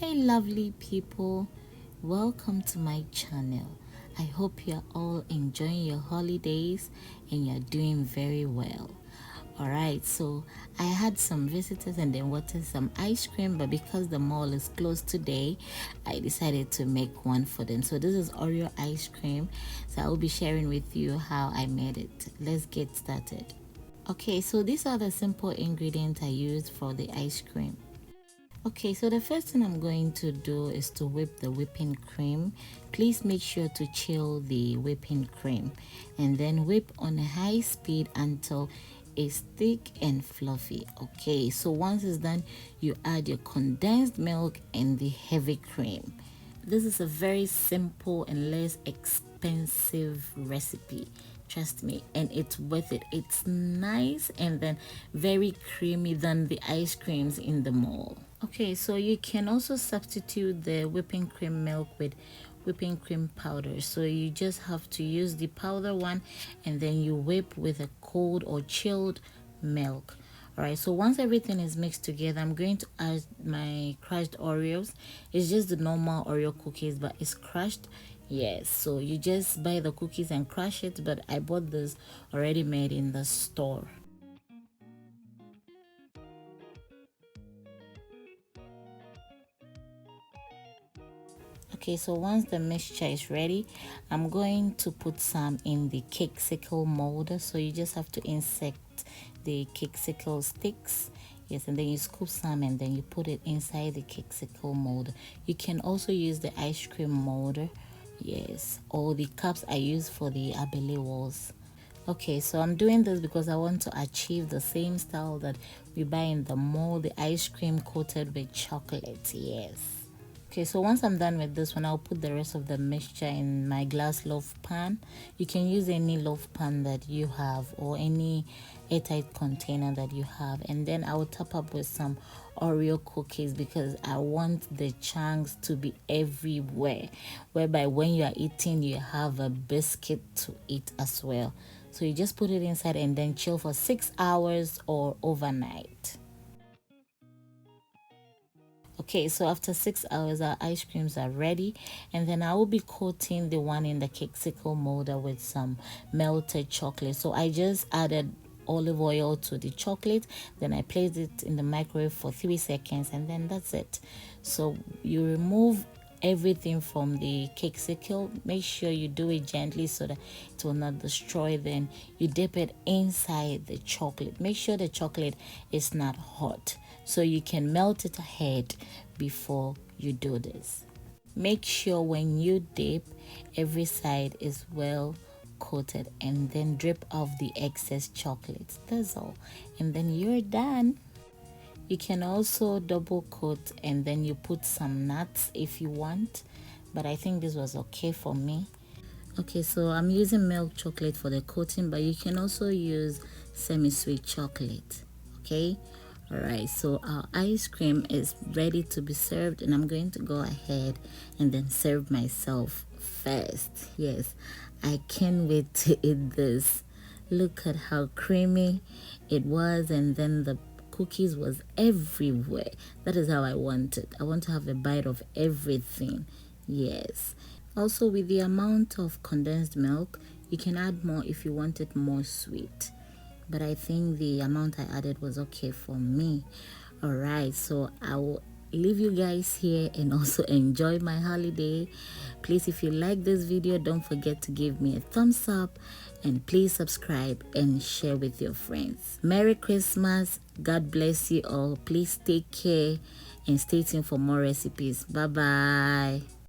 Hi lovely people, welcome to my channel. I hope you're all enjoying your holidays and you're doing very well. Alright, so I had some visitors and they wanted some ice cream, but because the mall is closed today, I decided to make one for them. So this is Oreo ice cream, so I will be sharing with you how I made it. Let's get started. Okay, so these are the simple ingredients I used for the ice cream. Okay, so the first thing I'm going to do is to whip the whipping cream. Please make sure to chill the whipping cream and then whip on a high speed until it's thick and fluffy. Okay, so once it's done, you add your condensed milk and the heavy cream. This is a very simple and less expensive recipe, trust me, and it's worth it. It's nice and then very creamy than the ice creams in the mall. Okay, so you can also substitute the whipping cream milk with whipping cream powder. So you just have to use the powder one and then you whip with a cold or chilled milk. All right, so once everything is mixed together, I'm going to add my crushed Oreos. It's just the normal Oreo cookies, but it's crushed. Yes, so you just buy the cookies and crush it, but I bought this already made in the store. Okay, so once the mixture is ready, I'm going to put some in the cake sickle molder. So you just have to insert the cake sickle sticks. Yes, and then you scoop some and then you put it inside the cake sickle molder. You can also use the ice cream molder. Yes, or the cups I use for the abele walls. Okay, so I'm doing this because I want to achieve the same style that we buy in the mall, the ice cream coated with chocolate. Yes. Okay, so once I'm done with this one, I'll put the rest of the mixture in my glass loaf pan. You can use any loaf pan that you have or any airtight container that you have, and then I will top up with some Oreo cookies because I want the chunks to be everywhere, whereby when you are eating you have a biscuit to eat as well. So you just put it inside and then chill for 6 hours or overnight. Okay, so after 6 hours our ice creams are ready, and then I will be coating the one in the cake sickle molder with some melted chocolate. So I just added olive oil to the chocolate, then I placed it in the microwave for 3 seconds, and then that's it. So you remove everything from the cake sickle. Make sure you do it gently so that it will not destroy. Then you dip it inside the chocolate. Make sure the chocolate is not hot so you can melt it ahead before you do this. Make sure when you dip, every side is well coated, and then drip off the excess chocolate. That's all, and then you're done. You can also double coat and then you put some nuts if you want, but I think this was okay for me. Okay, so I'm using milk chocolate for the coating, but you can also use semi-sweet chocolate. Okay, all right, so our ice cream is ready to be served, and I'm going to go ahead and then serve myself first. Yes, I can't wait to eat this. Look at how creamy it was, and then the cookies was everywhere. That is how I want it. I want to have a bite of everything. Yes. Also, with the amount of condensed milk, you can add more if you want it more sweet, but I think the amount I added was okay for me. All right, so I will leave you guys here and also enjoy my holiday. Please, if you like this video, don't forget to give me a thumbs up, and please subscribe and share with your friends. Merry Christmas. God bless you all. Please take care and stay tuned for more recipes. Bye bye.